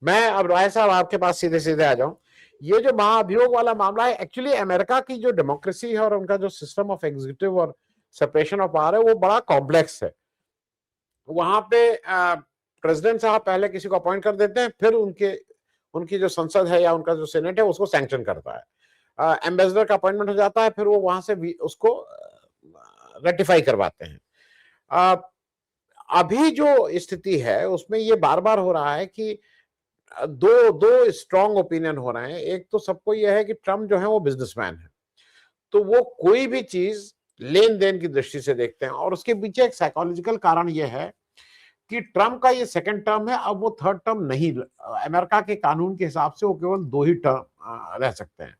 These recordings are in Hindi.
मैं अब राय साहब आपके पास सीधे सीधे आ जाऊं। ये जो महाअभियोग वाला मामला है, एक्चुअली अमेरिका की जो डेमोक्रेसी है और उनका जो सिस्टम ऑफ एग्जीक्यूटिव और सेपरेशन ऑफ पावर है वो बड़ा कॉम्प्लेक्स है। वहां पे प्रेसिडेंट साहब पहले किसी को अपॉइंट कर देते हैं, फिर उनकी जो संसद है या उनका जो सेनेट है उसको सैंक्शन करता है। एम्बेसडर का अपॉइंटमेंट हो जाता है, फिर वो वहां से उसको रेटिफाई करवाते हैं। अ, अभी जो स्थिति है उसमें ये बार बार हो रहा है कि दो दो स्ट्रॉन्ग ओपिनियन हो रहे हैं। एक तो सबको यह है कि ट्रम्प जो है वो बिजनेसमैन है, तो वो कोई भी चीज लेन देन की दृष्टि से देखते हैं, और उसके पीछे एक साइकोलॉजिकल कारण यह है कि ट्रम्प का ये सेकंड टर्म है, अब वो थर्ड टर्म नहीं, अमेरिका के कानून के हिसाब से वो केवल 2 ही टर्म रह सकते हैं।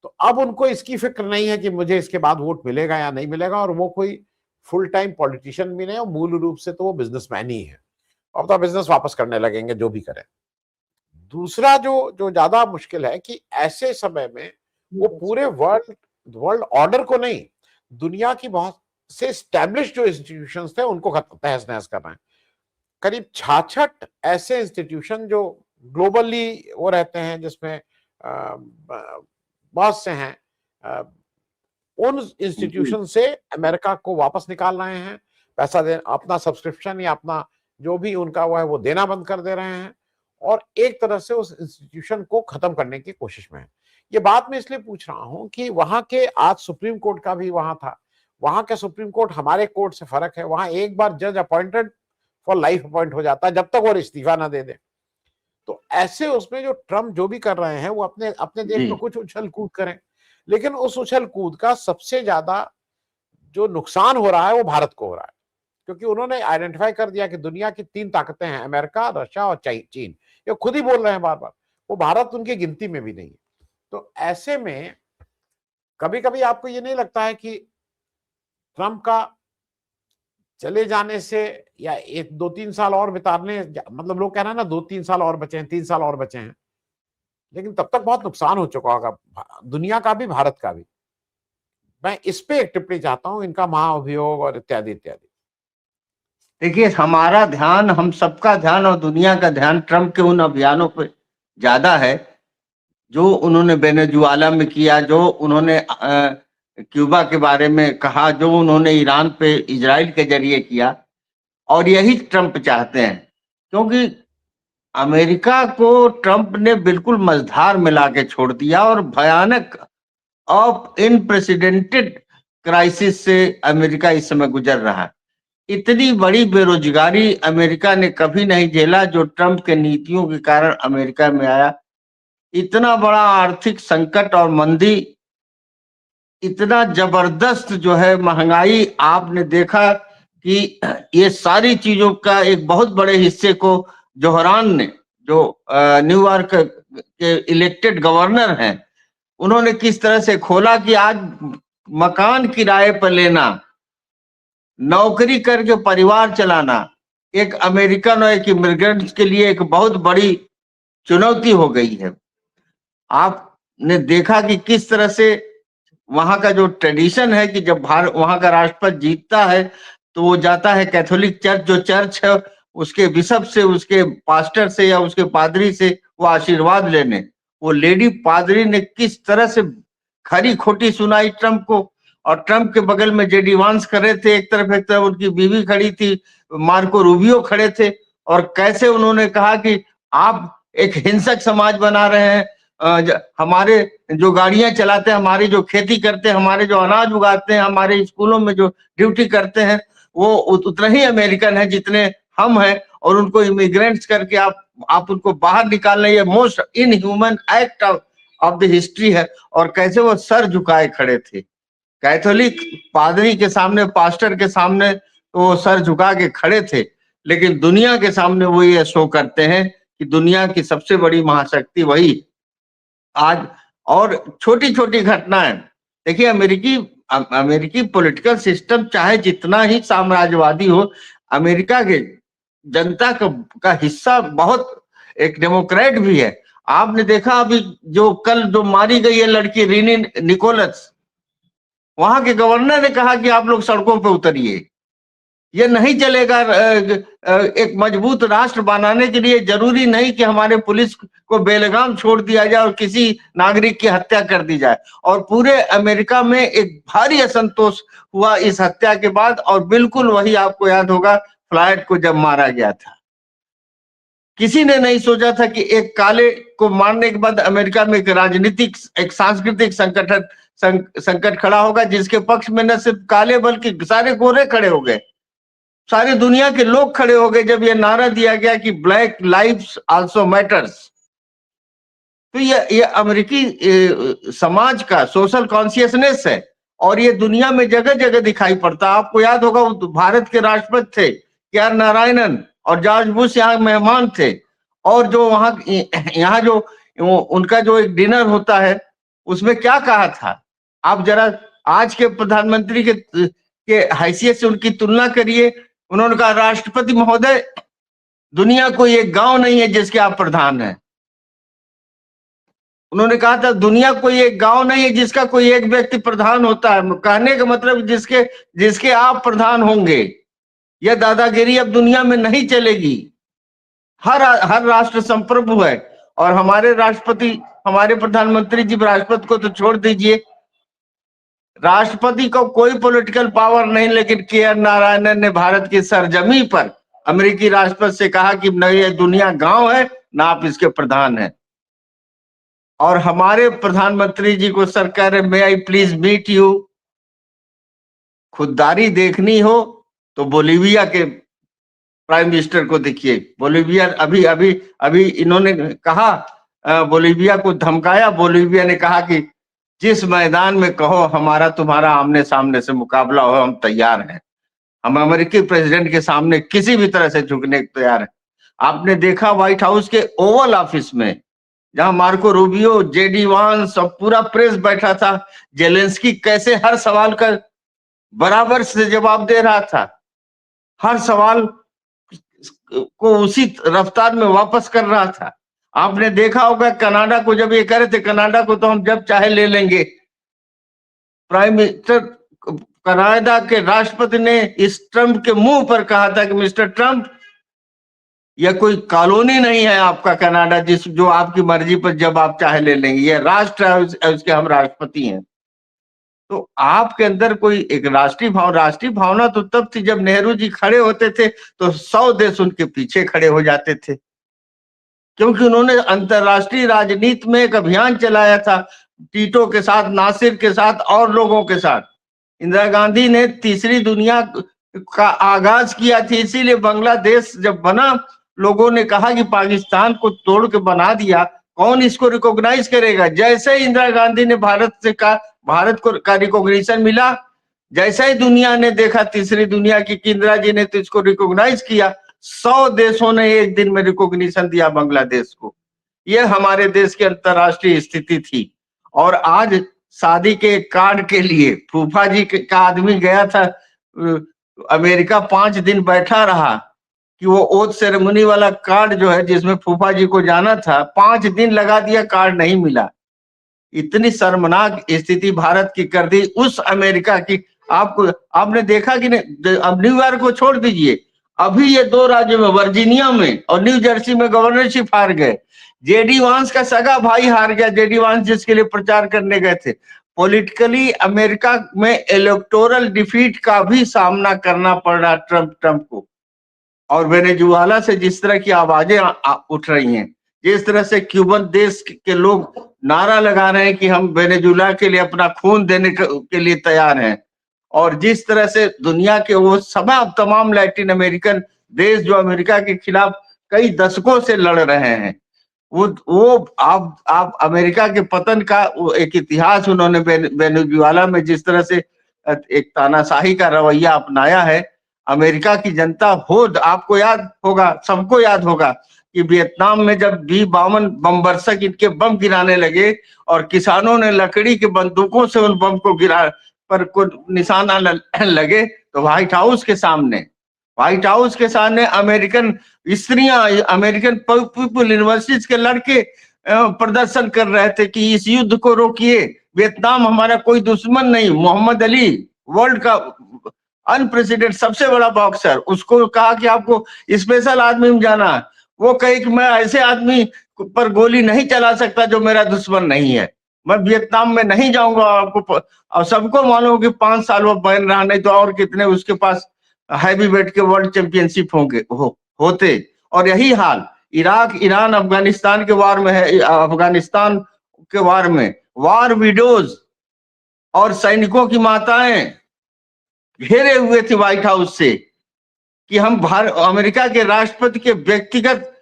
तो अब उनको इसकी फिक्र नहीं है कि मुझे इसके बाद वोट मिलेगा या नहीं मिलेगा, और वो कोई फुल टाइम पॉलिटिशियन भी नहीं है, मूल रूप से तो वो बिजनेसमैन ही है। अब तो बिजनेस वापस करने लगेंगे जो भी करें। दूसरा जो जो ज्यादा मुश्किल है कि ऐसे समय में वो पूरे वर्ल्ड वर्ल्ड ऑर्डर को नहीं, दुनिया की बहुत से स्टैब्लिश जो इंस्टीट्यूशंस थे उनको तहस नहस कर रहे हैं। करीब 66 ऐसे इंस्टीट्यूशन जो ग्लोबली वो रहते हैं, जिसमें बहुत से हैं, उन जी। इंस्टीट्यूशन से अमेरिका को वापस निकाल रहे हैं। पैसा दे, अपना सब्सक्रिप्शन या अपना जो भी उनका वो है वो देना बंद कर दे रहे हैं, और एक तरह से उस इंस्टीट्यूशन को खत्म करने की कोशिश में है। ये बात मैं इसलिए पूछ रहा हूं कि वहां के आज सुप्रीम कोर्ट का भी वहां था, वहां का सुप्रीम कोर्ट हमारे कोर्ट से फर्क है। वहां एक बार जज अपॉइंटेड फॉर लाइफ अपॉइंट हो जाता है जब तक वो इस्तीफा ना दे दे। तो ऐसे उसमें जो ट्रम्प जो भी कर रहे हैं वो अपने अपने देश जी। में कुछ उछल कूद करें, लेकिन उस उछल कूद का सबसे ज्यादा जो नुकसान हो रहा है वो भारत को हो रहा है, क्योंकि उन्होंने आइडेंटिफाई कर दिया कि दुनिया की 3 ताकतें हैं, अमेरिका, रशिया और चीन। ये खुद ही बोल रहे हैं बार बार, वो भारत उनकी गिनती में भी नहीं है। तो ऐसे में कभी कभी आपको ये नहीं लगता है कि ट्रम्प का चले जाने से या 1 2 3 साल और बिताने, मतलब लोग कह रहे हैं ना 2 3 साल और बचे हैं, 3 साल और बचे हैं, लेकिन तब तक बहुत नुकसान हो चुका होगा दुनिया का भी, भारत का भी। मैं इस पे एक टिप्पणी चाहता हूं, इनका महाअभियोग और इत्यादि इत्यादि। देखिए, हमारा ध्यान, हम सबका ध्यान और दुनिया का ध्यान ट्रम्प के उन अभियानों पर ज्यादा है जो उन्होंने वेनेजुएला में किया, जो उन्होंने क्यूबा के बारे में कहा, जो उन्होंने ईरान पे इजराइल के जरिए किया। और यही ट्रम्प चाहते हैं, क्योंकि अमेरिका को ट्रम्प ने बिल्कुल मझधार में लाके छोड़ दिया और भयानक ऑफ अनप्रेसिडेंटेड क्राइसिस से अमेरिका इस समय गुजर रहा है। इतनी बड़ी बेरोजगारी अमेरिका ने कभी नहीं झेला जो ट्रम्प के नीतियों के कारण अमेरिका में आया। इतना बड़ा आर्थिक संकट और मंदी, इतना जबरदस्त जो है महंगाई, आपने देखा कि ये सारी चीजों का एक बहुत बड़े हिस्से को जोहरान ने, जो न्यूयॉर्क के इलेक्टेड गवर्नर हैं, उन्होंने किस तरह से खोला कि आज मकान किराए पर लेना, नौकरी करके परिवार चलाना एक अमेरिकन और एक इमिग्रेंट्स के लिए एक बहुत बड़ी चुनौती हो गई है। आपने देखा कि किस तरह से वहां का जो ट्रेडिशन है कि जब भारत वहां का राष्ट्रपति जीतता है तो वो जाता है कैथोलिक चर्च, जो चर्च है उसके बिशप से, उसके पास्टर से या उसके पादरी से वो आशीर्वाद लेने। वो लेडी पादरी ने किस तरह से खरी खोटी सुनाई ट्रम्प को, और ट्रम्प के बगल में जेडी वांस खड़े थे, एक तरफ उनकी बीवी खड़ी थी, मार्को रूबियो खड़े थे, और कैसे उन्होंने कहा कि आप एक हिंसक समाज बना रहे हैं। हमारे जो गाड़ियां चलाते हैं, हमारी जो खेती करते हैं, हमारे जो अनाज उगाते हैं, हमारे स्कूलों में जो ड्यूटी करते हैं, वो उतना ही अमेरिकन है जितने हम हैं, और उनको इमिग्रेंट्स करके आप उनको बाहर निकाल रहे हैं। ये most inhuman act of the history है। और कैसे वो सर झुकाए खड़े थे कैथोलिक पादरी के सामने, पास्टर के सामने, तो वो सर झुका के खड़े थे। लेकिन दुनिया के सामने वो ये शो करते हैं कि दुनिया की सबसे बड़ी महाशक्ति वही आज। और छोटी छोटी घटनाएं देखिए, अमेरिकी पॉलिटिकल सिस्टम चाहे जितना ही साम्राज्यवादी हो, अमेरिका के जनता का हिस्सा बहुत एक डेमोक्रेट भी है। आपने देखा अभी जो कल जो मारी गई है लड़की रीनी निकोलस, वहां के गवर्नर ने कहा कि आप लोग सड़कों पे उतरिए। ये नहीं चलेगा। एक मजबूत राष्ट्र बनाने के लिए जरूरी नहीं कि हमारे पुलिस को बेलगाम छोड़ दिया जाए और किसी नागरिक की हत्या कर दी जाए। और पूरे अमेरिका में एक भारी असंतोष हुआ इस हत्या के बाद, और बिल्कुल वही आपको याद होगा फ्लायड को जब मारा गया था। किसी ने नहीं सोचा था कि एक काले को मारने के बाद अमेरिका में एक राजनीतिक, एक सांस्कृतिक संकट खड़ा होगा, जिसके पक्ष में न सिर्फ काले बल्कि सारे गोरे खड़े हो गए, सारी दुनिया के लोग खड़े हो गए जब ये नारा दिया गया कि ब्लैक लाइव्स आल्सो मैटर्स। तो ये अमेरिकी समाज का सोशल कॉन्शियसनेस है, और ये दुनिया में जगह जगह दिखाई पड़ता। आपको याद होगा भारत के राष्ट्रपति थे के.आर. नारायणन और जॉर्ज बुश यहाँ मेहमान थे, और जो वहां यहाँ जो उनका जो एक डिनर होता है उसमें क्या कहा था, आप जरा आज के प्रधानमंत्री के हैसियत से उनकी तुलना करिए। उन्होंने कहा, राष्ट्रपति महोदय, दुनिया कोई एक गांव नहीं है जिसके आप प्रधान हैं। उन्होंने कहा था, दुनिया कोई एक गांव नहीं है जिसका कोई एक व्यक्ति प्रधान होता है। कहने का मतलब जिसके आप प्रधान होंगे। यह दादागिरी अब दुनिया में नहीं चलेगी। हर राष्ट्र संप्रभु है, और हमारे राष्ट्रपति, हमारे प्रधानमंत्री जी, राष्ट्रपति को तो छोड़ दीजिए, राष्ट्रपति को कोई पॉलिटिकल पावर नहीं, लेकिन के.आर. नारायणन ने भारत की सरजमी पर अमेरिकी राष्ट्रपति से कहा कि न ये दुनिया गांव है, ना आप इसके प्रधान हैं। और हमारे प्रधानमंत्री जी को सरकार, मे आई प्लीज मीट यू, खुददारी देखनी हो तो बोलीविया के प्राइम मिनिस्टर को देखिए। बोलीविया अभी अभी अभी इन्होंने कहा, बोलीविया को धमकाया। बोलीविया ने कहा कि जिस मैदान में कहो हमारा तुम्हारा आमने सामने से मुकाबला हो, हम तैयार हैं। हम अमेरिकी प्रेसिडेंट के सामने किसी भी तरह से झुकने को तैयार हैं। आपने देखा व्हाइट हाउस के ओवल ऑफिस में, जहां मार्को रूबियो, जेडी वांस और पूरा प्रेस बैठा था, जेलेंस्की कैसे हर सवाल का बराबर से जवाब दे रहा था, हर सवाल को उसी रफ्तार में वापस कर रहा था। आपने देखा होगा कनाडा को जब ये कह रहे थे, कनाडा को तो हम जब चाहे ले लेंगे, प्राइम मिनिस्टर कनाडा के राष्ट्रपति ने इस ट्रंप के मुंह पर कहा था कि मिस्टर ट्रंप, यह कोई कॉलोनी नहीं है आपका कनाडा, जो आपकी मर्जी पर जब आप चाहे ले लेंगे। यह राष्ट्र है, उसके हम राष्ट्रपति हैं। तो आपके अंदर कोई एक राष्ट्रीय भावना तो तब थी जब नेहरू जी खड़े होते थे तो 100 देश उनके पीछे खड़े हो जाते थे, क्योंकि उन्होंने अंतरराष्ट्रीय राजनीति में एक अभियान चलाया था, टीटो के साथ, नासिर के साथ और लोगों के साथ। इंदिरा गांधी ने तीसरी दुनिया का आगाज किया थी, इसीलिए बांग्लादेश जब बना, लोगों ने कहा कि पाकिस्तान को तोड़ के बना दिया, कौन इसको रिकॉग्नाइज करेगा। जैसे ही इंदिरा गांधी ने भारत से कहा, भारत को का रिकॉग्निशन मिला, जैसे ही दुनिया ने देखा, तीसरी दुनिया की, इंदिरा जी ने तो इसको रिकॉग्नाइज किया, 100 देशों ने एक दिन में रिकॉग्निशन दिया बांग्लादेश को। यह हमारे देश की अंतरराष्ट्रीय स्थिति थी। और आज शादी के कार्ड के लिए फूफा जी का आदमी गया था अमेरिका, 5 दिन बैठा रहा कि वो ओथ सेरेमनी वाला कार्ड जो है जिसमें फूफा जी को जाना था, 5 दिन लगा दिया, कार्ड नहीं मिला। इतनी शर्मनाक स्थिति भारत की कर दी उस अमेरिका की। आपने देखा कि नहीं, अब न्यूयॉर्क को छोड़ दीजिए, अभी ये 2 राज्यों में, वर्जीनिया में और न्यू जर्सी में गवर्नरशिप हार गए। जेडी वांस का सगा भाई हार गया, जेडी वांस जिसके लिए प्रचार करने गए थे। पॉलिटिकली अमेरिका में इलेक्टोरल डिफीट का भी सामना करना पड़ रहा ट्रंप को। और वेनेजुएला से जिस तरह की आवाजें उठ रही हैं, जिस तरह से क्यूबन देश के लोग नारा लगा रहे हैं कि हम वेनेजुएला के लिए अपना खून देने के लिए तैयार हैं, और जिस तरह से दुनिया के वो तमाम लैटिन अमेरिकन देश जो अमेरिका के खिलाफ कई दशकों से लड़ रहे हैं, वो आप अमेरिका के पतन का वो एक इतिहास उन्होंने वेनेजुएला में जिस तरह से एक तानाशाही का रवैया अपनाया है, अमेरिका की जनता आपको याद होगा, सबको याद होगा कि वियतनाम में जब B-52 बम वर्षक इनके बम गिराने लगे और किसानों ने लकड़ी के बंदूकों से उन बम को गिरा पर को निशाना लगे, तो व्हाइट हाउस के सामने अमेरिकन स्त्रियां, अमेरिकन पीपल यूनिवर्सिटीज के लड़के प्रदर्शन कर रहे थे कि इस युद्ध को रोकिए, वियतनाम हमारा कोई दुश्मन नहीं, मोहम्मद अली वर्ल्ड का अनप्रेसिडेंट सबसे बड़ा बॉक्सर, उसको कहा कि आपको स्पेशल आदमी में जाना है, वो कहे कि मैं ऐसे आदमी पर गोली नहीं चला सकता जो मेरा दुश्मन नहीं है, मैं वियतनाम में नहीं जाऊंगा। आपको और सबको मालूम कि 5 साल वो बैन रहा, नहीं तो और कितने उसके पास हैवी वेट के वर्ल्ड चैंपियनशिप होते। और यही हाल इराक, ईरान, अफगानिस्तान के वार में है। अफगानिस्तान के वार में वार विडोज और सैनिकों की माताएं घेरे हुए थे व्हाइट हाउस से कि हम अमेरिका के राष्ट्रपति के व्यक्तिगत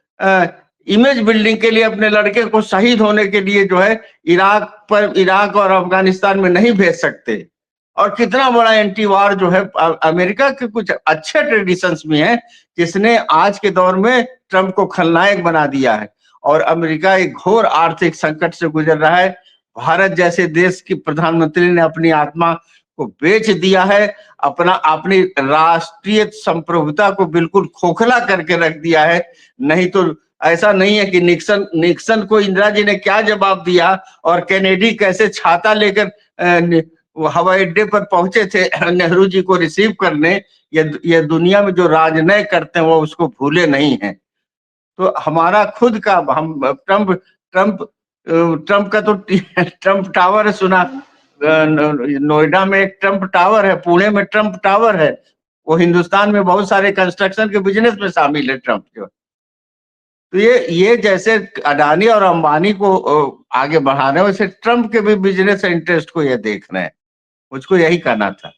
इमेज बिल्डिंग के लिए अपने लड़के को शहीद होने के लिए जो है इराक और अफगानिस्तान में नहीं भेज सकते। और कितना बड़ा एंटी वार जो है, अमेरिका के कुछ अच्छे ट्रेडिशंस भी हैं जिसने आज के दौर में ट्रंप को खलनायक बना दिया है। और अमेरिका एक घोर आर्थिक संकट से गुजर रहा है। भारत जैसे देश की प्रधानमंत्री ने अपनी आत्मा को बेच दिया है, अपनी राष्ट्रीय संप्रभुता को बिल्कुल खोखला करके रख दिया है। नहीं तो ऐसा नहीं है कि निक्सन को इंदिरा जी ने क्या जवाब दिया और कैनेडी कैसे छाता लेकर हवाई अड्डे पर पहुंचे थे नेहरू जी को रिसीव करने, ये दुनिया में जो राजनय करते हैं वो उसको भूले नहीं है। तो हमारा खुद का हम ट्रंप का तो ट्रंप टावर सुना, नोएडा में एक ट्रंप टावर है, पुणे में ट्रंप टावर है, वो हिंदुस्तान में बहुत सारे कंस्ट्रक्शन के बिजनेस में शामिल है ट्रंप जो। तो ये जैसे अडानी और अंबानी को आगे बढ़ा रहे हैं, वैसे ट्रंप के भी बिजनेस इंटरेस्ट को ये देख रहे हैं। मुझको यही कहना था।